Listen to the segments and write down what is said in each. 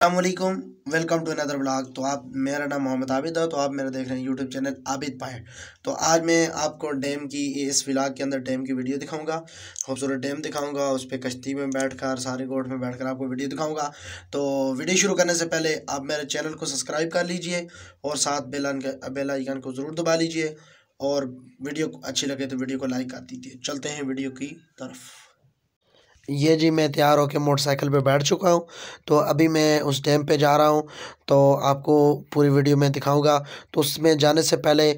अस्सलामुअलैकुम, welcome to another vlog. तो आप, मेरा नाम मोहम्मद आबिद है। तो आप मेरा देख रहे हैं यूट्यूब चैनल आबिद पाए। तो आज मैं आपको डैम की, इस व्लॉग के अंदर डैम की वीडियो दिखाऊंगा, खूबसूरत डैम दिखाऊंगा, उस पर कश्ती में बैठकर, सारे गोट में बैठकर आपको वीडियो दिखाऊंगा। तो वीडियो शुरू करने से पहले आप मेरे चैनल को सब्सक्राइब कर लीजिए और साथ बेल आइकन को ज़रूर दबा लीजिए, और वीडियो अच्छी लगे तो वीडियो को लाइक कर दीजिए। चलते हैं वीडियो की तरफ। ये जी, मैं तैयार होकर मोटरसाइकिल पे बैठ चुका हूँ। तो अभी मैं उस डैम पे जा रहा हूँ, तो आपको पूरी वीडियो में दिखाऊंगा। तो उसमें जाने से पहले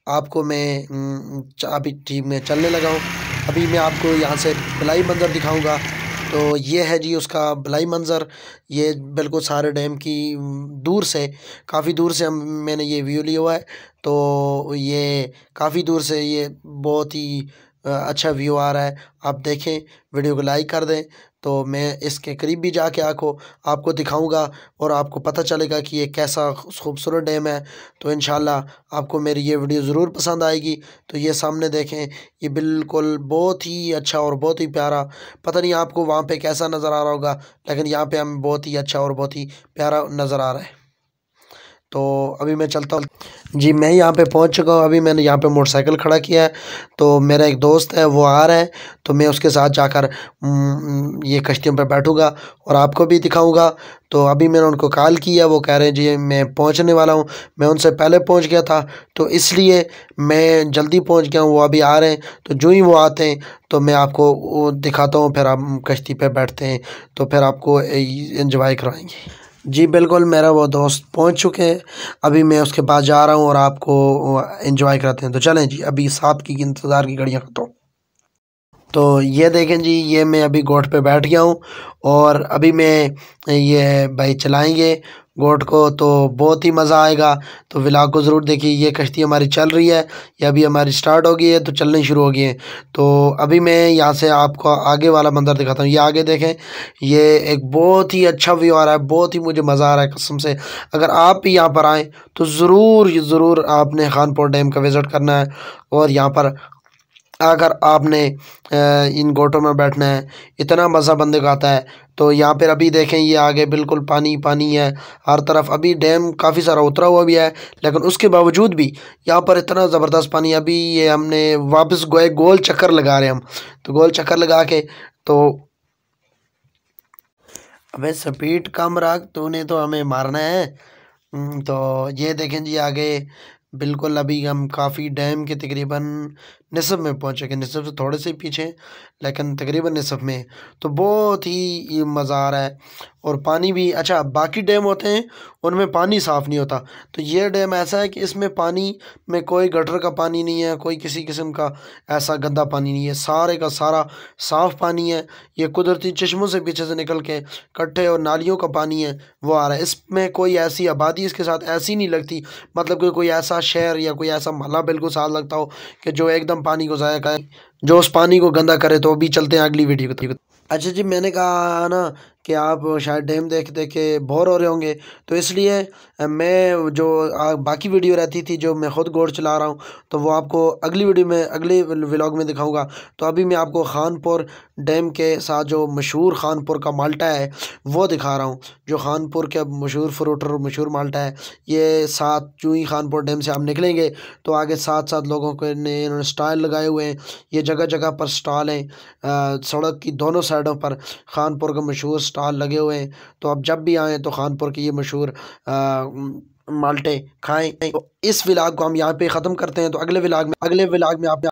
आपको मैं अभी ठीक में चलने लगा हूँ। अभी मैं आपको यहाँ से बलाई मंज़र दिखाऊंगा। तो ये है जी उसका बलाई मंज़र। ये बिल्कुल सारे डैम की दूर से, काफ़ी दूर से मैंने ये व्यू लिया हुआ है। तो ये काफ़ी दूर से ये बहुत ही अच्छा व्यू आ रहा है। आप देखें, वीडियो को लाइक कर दें। तो मैं इसके करीब भी जाके आपको दिखाऊंगा और आपको पता चलेगा कि ये कैसा खूबसूरत डैम है। तो इंशाल्लाह आपको मेरी ये वीडियो ज़रूर पसंद आएगी। तो ये सामने देखें, ये बिल्कुल बहुत ही अच्छा और बहुत ही प्यारा, पता नहीं आपको वहाँ पे कैसा नज़र आ रहा होगा, लेकिन यहाँ पे हमें बहुत ही अच्छा और बहुत ही प्यारा नज़र आ रहा है। तो अभी मैं चलता हूँ जी। मैं यहाँ पे पहुँच चुका हूँ। अभी मैंने यहाँ पे मोटरसाइकिल खड़ा किया है। तो मेरा एक दोस्त है, वो आ रहा है। तो मैं उसके साथ जाकर ये कश्तियों पे बैठूँगा और आपको भी दिखाऊँगा। तो अभी मैंने उनको कॉल किया, वो कह रहे हैं जी मैं पहुँचने वाला हूँ। मैं उनसे पहले पहुँच गया था, तो इसलिए मैं जल्दी पहुँच गया हूँ। वो अभी आ रहे हैं, तो जो ही वो आते हैं तो मैं आपको वो दिखाता हूँ, फिर आप कश्ती पे बैठते हैं, तो फिर आपको एंजॉय कराएंगे। जी बिल्कुल, मेरा वो दोस्त पहुंच चुके हैं। अभी मैं उसके पास जा रहा हूं और आपको एंजॉय कराते हैं। तो चलें जी, अभी साथ की इंतज़ार की घड़ियां खत्म। तो ये देखें जी, ये मैं अभी गोट पे बैठ गया हूँ और अभी मैं ये भाई चलाएंगे गोट को, तो बहुत ही मज़ा आएगा। तो व्लॉग को ज़रूर देखिए। ये कश्ती हमारी चल रही है, ये अभी हमारी स्टार्ट हो गई है, तो चलनी शुरू हो गई है। तो अभी मैं यहाँ से आपको आगे वाला मंज़र दिखाता हूँ। ये आगे देखें, ये एक बहुत ही अच्छा व्यू आ रहा है, बहुत ही मुझे मज़ा आ रहा है कसम से। अगर आप भी यहाँ पर आएँ तो ज़रूर आपने खानपुर डैम का विज़िट करना है। और यहाँ पर अगर आपने इन गोटों में बैठना है, इतना मज़ा बंदे को आता है। तो यहाँ पर अभी देखें, ये आगे बिल्कुल पानी पानी है हर तरफ। अभी डैम काफ़ी सारा उतरा हुआ भी है, लेकिन उसके बावजूद भी यहाँ पर इतना ज़बरदस्त पानी है। अभी ये हमने वापस गोल चक्कर लगा रहे हैं हम। तो गोल चक्कर लगा के, तो अबे स्पीड कम रख, तूने तो हमें मारना है। तो ये देखें जी आगे, बिल्कुल अभी हम काफ़ी डैम के तकरीबन निसफ़ में पहुँच चुके हैं, निसफ़ से थोड़े से पीछे, लेकिन तकरीबन निसफ़ में। तो बहुत ही मज़ा आ रहा है। और पानी भी अच्छा, बाकी डैम होते हैं उनमें पानी साफ़ नहीं होता। तो ये डैम ऐसा है कि इसमें पानी में कोई गटर का पानी नहीं है, कोई किसी किस्म का ऐसा गंदा पानी नहीं है, सारे का सारा साफ़ पानी है। ये कुदरती चश्मों से पीछे से निकल के कट्टे और नालियों का पानी है, वो आ रहा है। इसमें कोई ऐसी आबादी इसके साथ ऐसी नहीं लगती, मतलब कि कोई ऐसा शहर या कोई ऐसा मोहल्ला बिल्कुल साथ लगता हो कि जो एकदम पानी को ज़ाया करे, जो उस पानी को गंदा करे। तो अभी चलते हैं अगली वीडियो को। अच्छा जी, मैंने कहा ना कि आप शायद डैम देख देख के बोर हो रहे होंगे, तो इसलिए मैं जो बाकी वीडियो रहती थी, जो मैं ख़ुद गोट चला रहा हूँ, तो वो आपको अगली वीडियो में, अगले व्लॉग में दिखाऊंगा। तो अभी मैं आपको खानपुर डैम के साथ जो मशहूर खानपुर का माल्टा है वो दिखा रहा हूँ। जो खानपुर के मशहूर फ्रूट और मशहूर माल्टा है, ये साथ जो ही खानपुर डैम से आप निकलेंगे तो आगे साथ साथ लोगों के ने इन्होंने स्टॉल लगाए हुए हैं। ये जगह जगह पर स्टॉल हैं, सड़क की दोनों साइडों पर खानपुर के मशहूर स्टॉल लगे हुए हैं। तो आप जब भी आएँ तो खानपुर की ये मशहूर माल्टे खाएं। तो इस व्लॉग को हम यहाँ पे ख़त्म करते हैं। तो अगले व्लॉग में आप